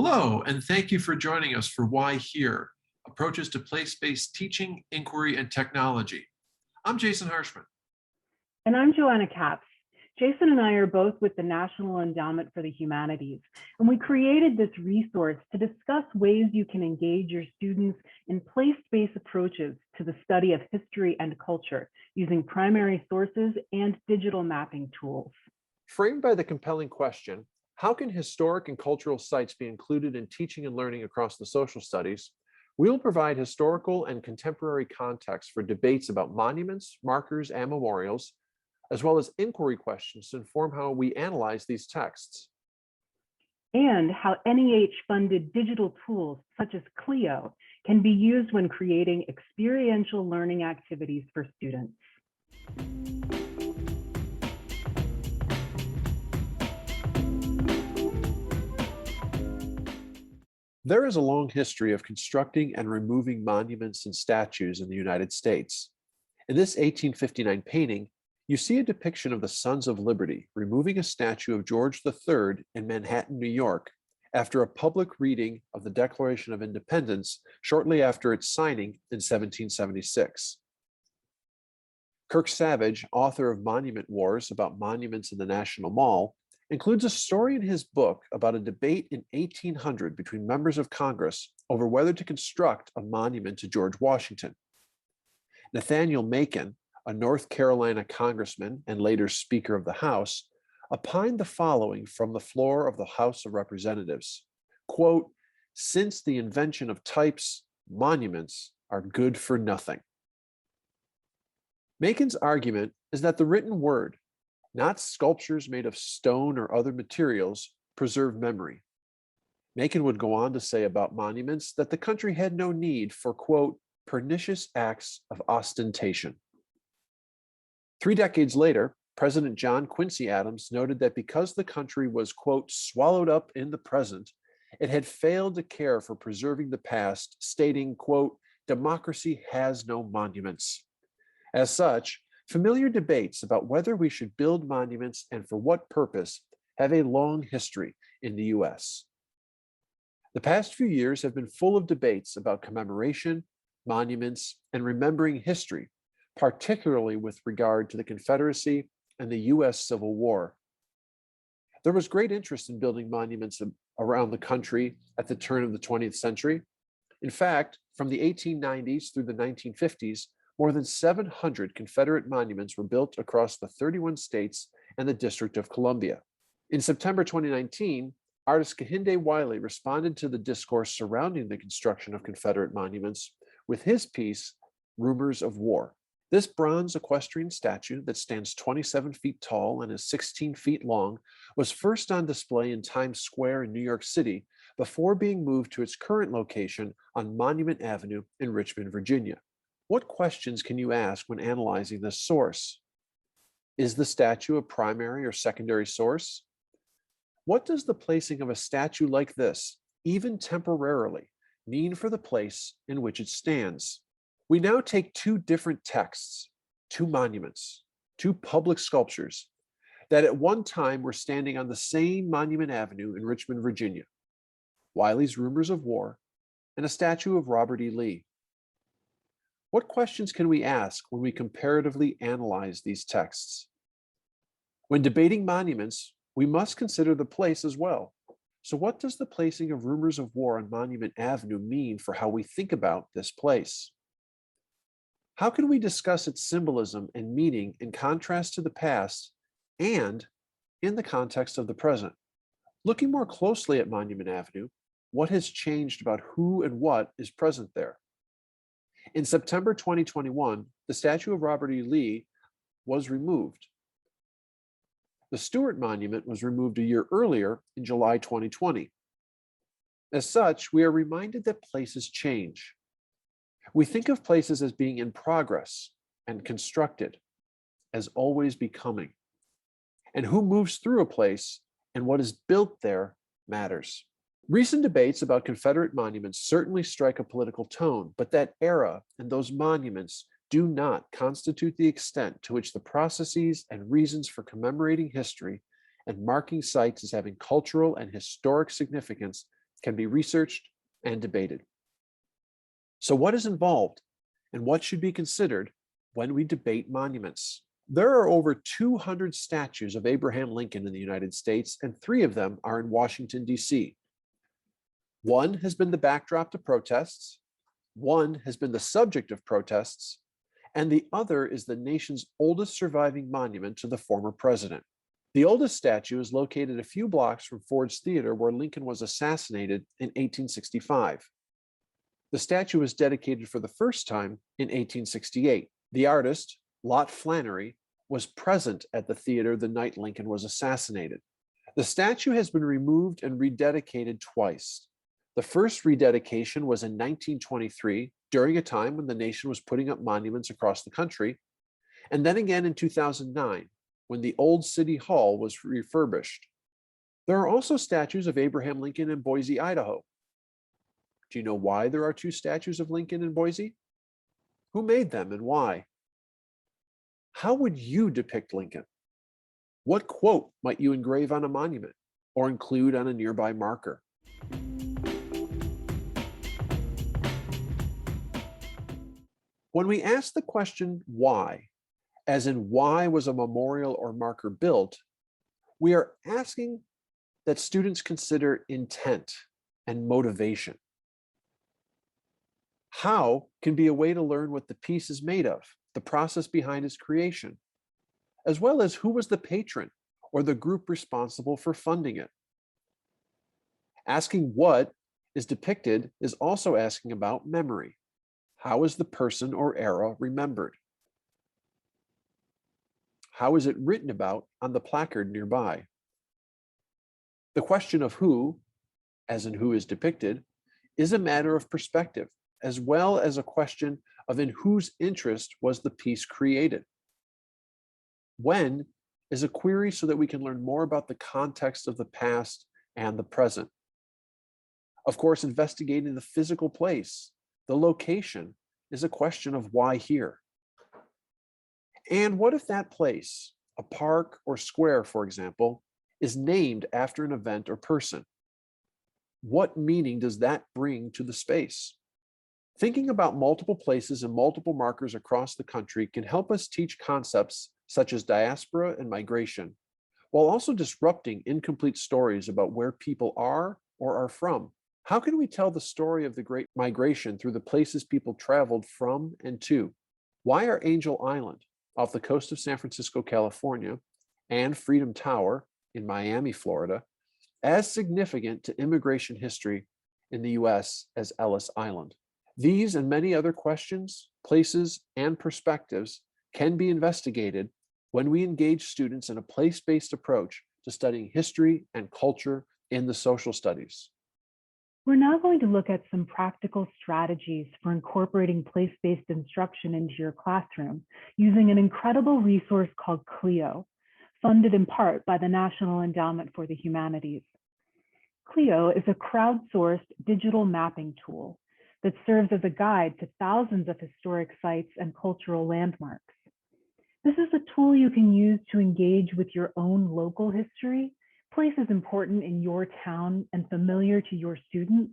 Hello, and thank you for joining us for Why Here? Approaches to Place-Based Teaching, Inquiry, and Technology. I'm Jason Harshman. And I'm Joanna Capps. Jason and I are both with the National Endowment for the Humanities, and we created this resource to discuss ways you can engage your students in place-based approaches to the study of history and culture using primary sources and digital mapping tools. Framed by the compelling question, how can historic and cultural sites be included in teaching and learning across the social studies? We will provide historical and contemporary context for debates about monuments, markers, and memorials, as well as inquiry questions to inform how we analyze these texts. And how NEH-funded digital tools such as Clio can be used when creating experiential learning activities for students. There is a long history of constructing and removing monuments and statues in the United States. In this 1859 painting, you see a depiction of the Sons of Liberty removing a statue of George III in Manhattan, New York, after a public reading of the Declaration of Independence shortly after its signing in 1776. Kirk Savage, author of Monument Wars about monuments in the National Mall, includes a story in his book about a debate in 1800 between members of Congress over whether to construct a monument to George Washington. Nathaniel Macon, a North Carolina congressman and later Speaker of the House, opined the following from the floor of the House of Representatives, quote, "Since the invention of types, monuments are good for nothing." Macon's argument is that the written word, not sculptures made of stone or other materials, preserve memory. Macon would go on to say about monuments that the country had no need for, quote, "pernicious acts of ostentation." 3 decades later, President John Quincy Adams noted that because the country was, quote, "swallowed up in the present," it had failed to care for preserving the past, stating, quote, "democracy has no monuments." As such, familiar debates about whether we should build monuments and for what purpose have a long history in the US. The past few years have been full of debates about commemoration, monuments, and remembering history, particularly with regard to the Confederacy and the US Civil War. There was great interest in building monuments around the country at the turn of the 20th century. In fact, from the 1890s through the 1950s, more than 700 Confederate monuments were built across the 31 states and the District of Columbia. In September 2019, artist Kehinde Wiley responded to the discourse surrounding the construction of Confederate monuments with his piece, Rumors of War. This bronze equestrian statue that stands 27 feet tall and is 16 feet long was first on display in Times Square in New York City before being moved to its current location on Monument Avenue in Richmond, Virginia. What questions can you ask when analyzing this source? Is the statue a primary or secondary source? What does the placing of a statue like this, even temporarily, mean for the place in which it stands? We now take 2 different texts, 2 monuments, 2 public sculptures that at one time were standing on the same Monument Avenue in Richmond, Virginia, Wiley's Rumors of War, and a statue of Robert E. Lee. What questions can we ask when we comparatively analyze these texts? When debating monuments, we must consider the place as well. So what does the placing of Rumors of War on Monument Avenue mean for how we think about this place? How can we discuss its symbolism and meaning in contrast to the past and in the context of the present? Looking more closely at Monument Avenue, what has changed about who and what is present there? In September 2021, the statue of Robert E. Lee was removed. The Stewart Monument was removed a year earlier in July 2020. As such, we are reminded that places change. We think of places as being in progress and constructed, as always becoming. And who moves through a place and what is built there matters. Recent debates about Confederate monuments certainly strike a political tone, but that era and those monuments do not constitute the extent to which the processes and reasons for commemorating history and marking sites as having cultural and historic significance can be researched and debated. So what is involved and what should be considered when we debate monuments? There are over 200 statues of Abraham Lincoln in the United States, and 3 of them are in Washington, D.C. One has been the backdrop to protests, one has been the subject of protests, and the other is the nation's oldest surviving monument to the former president. The oldest statue is located a few blocks from Ford's Theater, where Lincoln was assassinated in 1865. The statue was dedicated for the first time in 1868. The artist, Lot Flannery, was present at the theater the night Lincoln was assassinated. The statue has been removed and rededicated twice. The first rededication was in 1923, during a time when the nation was putting up monuments across the country, and then again in 2009, when the old City Hall was refurbished. There are also statues of Abraham Lincoln in Boise, Idaho. Do you know why there are 2 statues of Lincoln in Boise? Who made them and why? How would you depict Lincoln? What quote might you engrave on a monument or include on a nearby marker? When we ask the question why, as in why was a memorial or marker built, we are asking that students consider intent and motivation. How can be a way to learn what the piece is made of, the process behind its creation, as well as who was the patron or the group responsible for funding it. Asking what is depicted is also asking about memory. How is the person or era remembered? How is it written about on the placard nearby? The question of who, as in who is depicted, is a matter of perspective, as well as a question of in whose interest was the piece created. When is a query so that we can learn more about the context of the past and the present. Of course, investigating the physical place, the location, is a question of why here. And what if that place, a park or square, for example, is named after an event or person? What meaning does that bring to the space? Thinking about multiple places and multiple markers across the country can help us teach concepts such as diaspora and migration, while also disrupting incomplete stories about where people are or are from. How can we tell the story of the Great Migration through the places people traveled from and to? Why are Angel Island off the coast of San Francisco, California, and Freedom Tower in Miami, Florida, as significant to immigration history in the US as Ellis Island? These and many other questions, places, and perspectives can be investigated when we engage students in a place-based approach to studying history and culture in the social studies. We're now going to look at some practical strategies for incorporating place-based instruction into your classroom using an incredible resource called Clio, funded in part by the National Endowment for the Humanities. Clio is a crowdsourced digital mapping tool that serves as a guide to thousands of historic sites and cultural landmarks. This is a tool you can use to engage with your own local history, places important in your town and familiar to your students,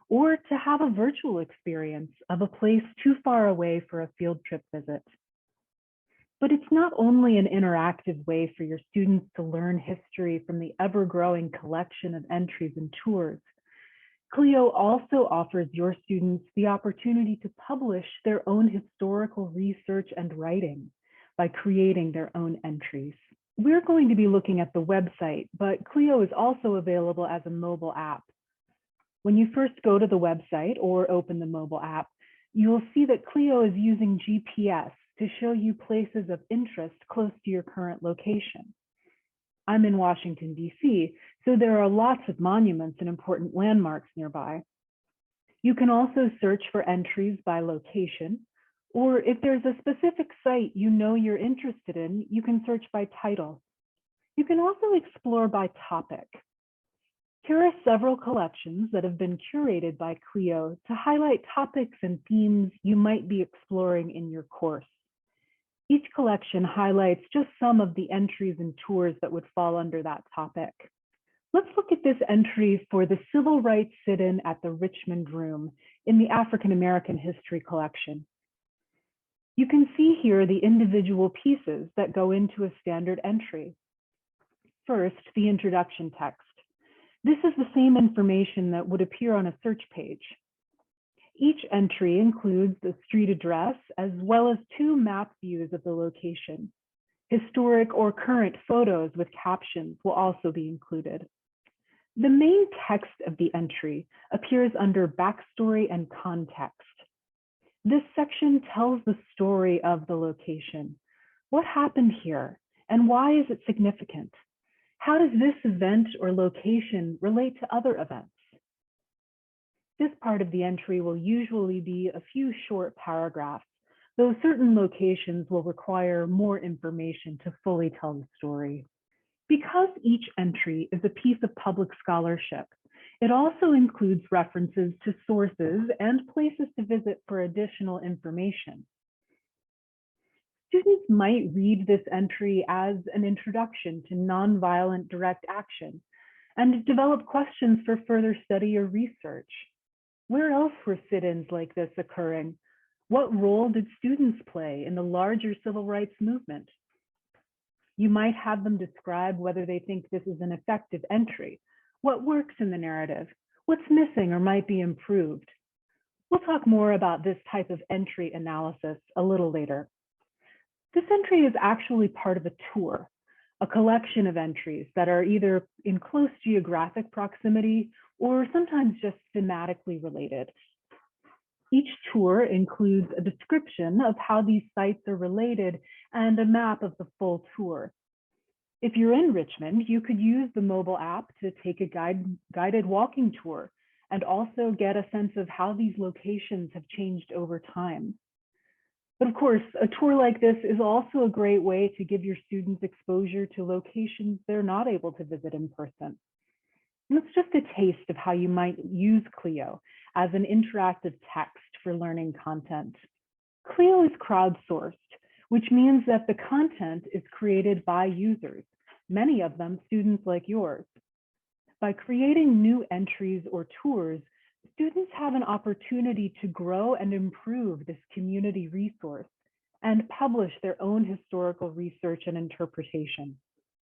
or to have a virtual experience of a place too far away for a field trip visit. But it's not only an interactive way for your students to learn history from the ever-growing collection of entries and tours. Clio also offers your students the opportunity to publish their own historical research and writing by creating their own entries. We're going to be looking at the website, but Clio is also available as a mobile app. When you first go to the website or open the mobile app, you'll see that Clio is using GPS to show you places of interest close to your current location. I'm in Washington, D.C., so there are lots of monuments and important landmarks nearby. You can also search for entries by location, or if there's a specific site you know you're interested in, you can search by title. You can also explore by topic. Here are several collections that have been curated by Clio to highlight topics and themes you might be exploring in your course. Each collection highlights just some of the entries and tours that would fall under that topic. Let's look at this entry for the Civil Rights Sit-In at the Richmond Room in the African American History Collection. You can see here the individual pieces that go into a standard entry. First, the introduction text. This is the same information that would appear on a search page. Each entry includes the street address as well as 2 map views of the location. Historic or current photos with captions will also be included. The main text of the entry appears under backstory and context. This section tells the story of the location. What happened here and why is it significant? How does this event or location relate to other events? This part of the entry will usually be a few short paragraphs, though certain locations will require more information to fully tell the story. Because each entry is a piece of public scholarship, it also includes references to sources and places to visit for additional information. Students might read this entry as an introduction to nonviolent direct action and develop questions for further study or research. Where else were sit-ins like this occurring? What role did students play in the larger civil rights movement? You might have them describe whether they think this is an effective entry, what works in the narrative, what's missing or might be improved. We'll talk more about this type of entry analysis a little later. This entry is actually part of a tour, a collection of entries that are either in close geographic proximity or sometimes just thematically related. Each tour includes a description of how these sites are related and a map of the full tour. If you're in Richmond, you could use the mobile app to take a guided walking tour and also get a sense of how these locations have changed over time. But of course, a tour like this is also a great way to give your students exposure to locations they're not able to visit in person. And it's just a taste of how you might use Clio as an interactive text for learning content. Clio is crowdsourced, which means that the content is created by users, many of them students like yours. By creating new entries or tours, students have an opportunity to grow and improve this community resource and publish their own historical research and interpretation.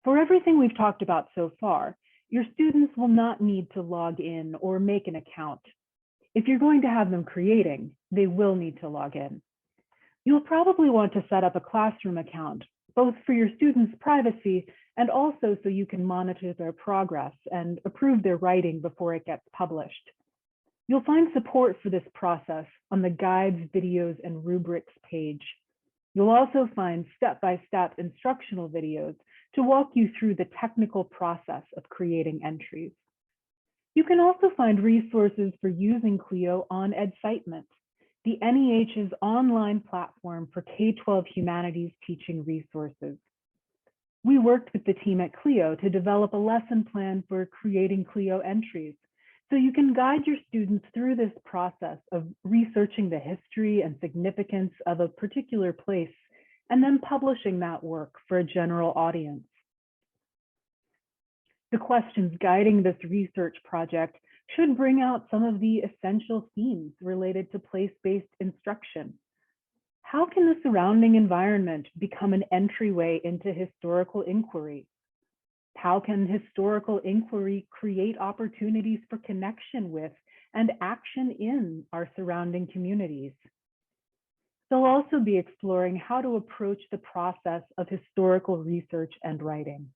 For everything we've talked about so far, your students will not need to log in or make an account. If you're going to have them creating, they will need to log in. You'll probably want to set up a classroom account, both for your students' privacy and also so you can monitor their progress and approve their writing before it gets published. You'll find support for this process on the guides, videos, and rubrics page. You'll also find step-by-step instructional videos to walk you through the technical process of creating entries. You can also find resources for using Clio on Edcitement, the NEH's online platform for K-12 humanities teaching resources. We worked with the team at Clio to develop a lesson plan for creating Clio entries, so you can guide your students through this process of researching the history and significance of a particular place, and then publishing that work for a general audience. The questions guiding this research project should bring out some of the essential themes related to place-based instruction. How can the surrounding environment become an entryway into historical inquiry? How can historical inquiry create opportunities for connection with and action in our surrounding communities? They'll also be exploring how to approach the process of historical research and writing.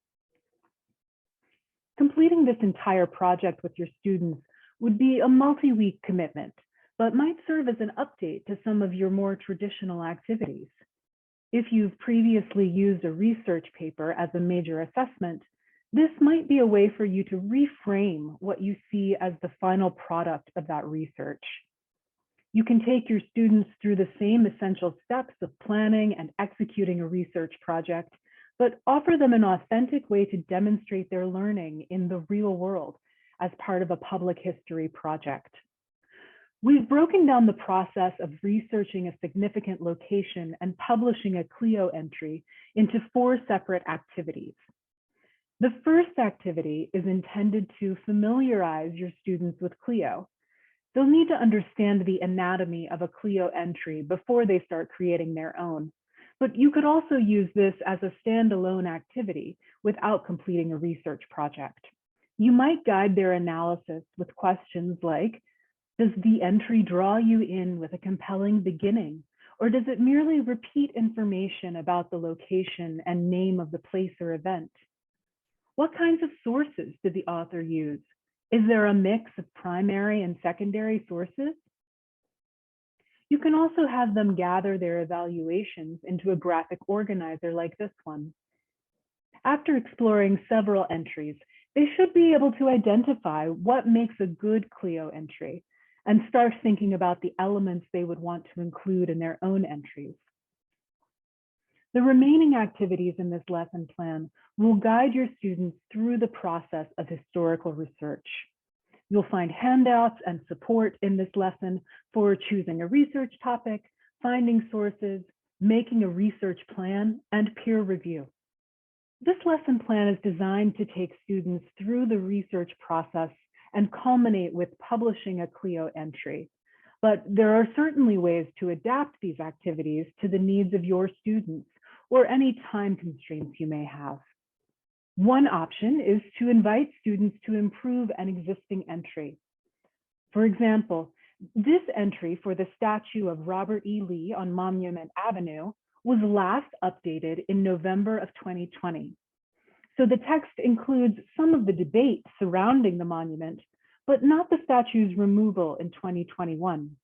Completing this entire project with your students would be a multi-week commitment, but might serve as an update to some of your more traditional activities. If you've previously used a research paper as a major assessment, this might be a way for you to reframe what you see as the final product of that research. You can take your students through the same essential steps of planning and executing a research project, but offer them an authentic way to demonstrate their learning in the real world as part of a public history project. We've broken down the process of researching a significant location and publishing a Clio entry into 4 separate activities. The first activity is intended to familiarize your students with Clio. They'll need to understand the anatomy of a Clio entry before they start creating their own. But you could also use this as a standalone activity without completing a research project. You might guide their analysis with questions like, does the entry draw you in with a compelling beginning? Or does it merely repeat information about the location and name of the place or event? What kinds of sources did the author use? Is there a mix of primary and secondary sources? You can also have them gather their evaluations into a graphic organizer like this one. After exploring several entries, they should be able to identify what makes a good Clio entry and start thinking about the elements they would want to include in their own entries. The remaining activities in this lesson plan will guide your students through the process of historical research. You'll find handouts and support in this lesson for choosing a research topic, finding sources, making a research plan, and peer review. This lesson plan is designed to take students through the research process and culminate with publishing a Clio entry. But there are certainly ways to adapt these activities to the needs of your students or any time constraints you may have. One option is to invite students to improve an existing entry. For example, this entry for the statue of Robert E. Lee on Monument Avenue was last updated in November of 2020. So the text includes some of the debate surrounding the monument, but not the statue's removal in 2021.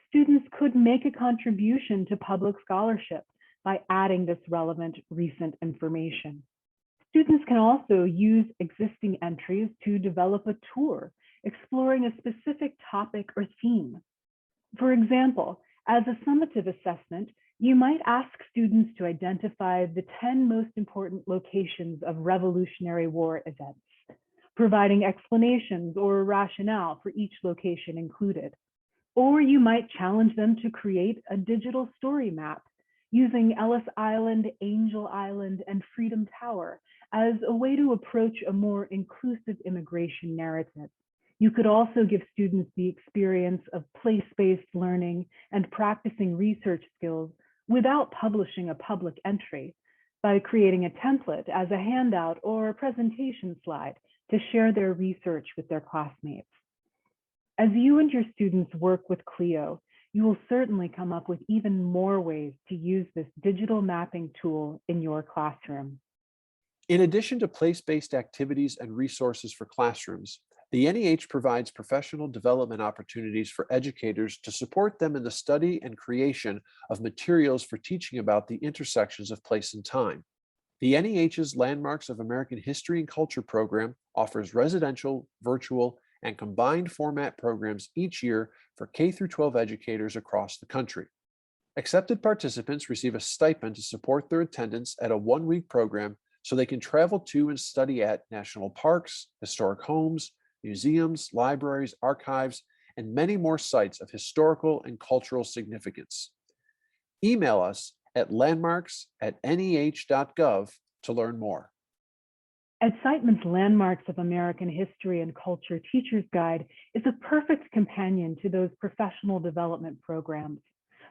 Students could make a contribution to public scholarship by adding this relevant recent information. Students can also use existing entries to develop a tour exploring a specific topic or theme. For example, as a summative assessment, you might ask students to identify the 10 most important locations of Revolutionary War events, providing explanations or rationale for each location included. Or you might challenge them to create a digital story map using Ellis Island, Angel Island, and Freedom Tower as a way to approach a more inclusive immigration narrative. You could also give students the experience of place-based learning and practicing research skills without publishing a public entry by creating a template as a handout or a presentation slide to share their research with their classmates. As you and your students work with Clio, you will certainly come up with even more ways to use this digital mapping tool in your classroom. In addition to place-based activities and resources for classrooms, the NEH provides professional development opportunities for educators to support them in the study and creation of materials for teaching about the intersections of place and time. The NEH's Landmarks of American History and Culture program offers residential, virtual, and combined format programs each year for K-12 educators across the country. Accepted participants receive a stipend to support their attendance at a one-week program so they can travel to and study at national parks, historic homes, museums, libraries, archives, and many more sites of historical and cultural significance. Email us at landmarks@neh.gov to learn more. Ed Siteman's Landmarks of American History and Culture Teacher's Guide is a perfect companion to those professional development programs.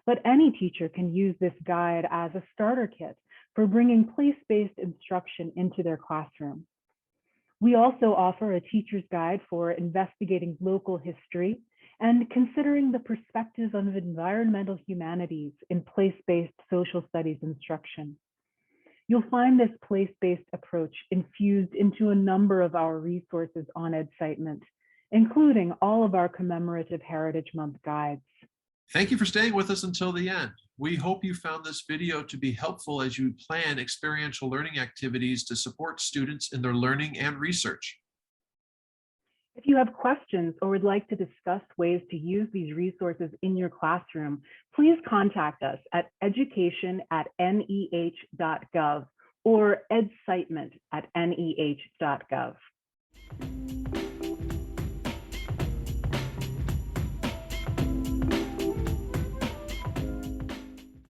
But any teacher can use this guide as a starter kit for bringing place-based instruction into their classroom. We also offer a teacher's guide for investigating local history and considering the perspectives of environmental humanities in place-based social studies instruction. You'll find this place-based approach infused into a number of our resources on Ed Siteman, including all of our commemorative Heritage Month guides. Thank you for staying with us until the end. We hope you found this video to be helpful as you plan experiential learning activities to support students in their learning and research. If you have questions or would like to discuss ways to use these resources in your classroom, please contact us at education@neh.gov or edsiteman@neh.gov.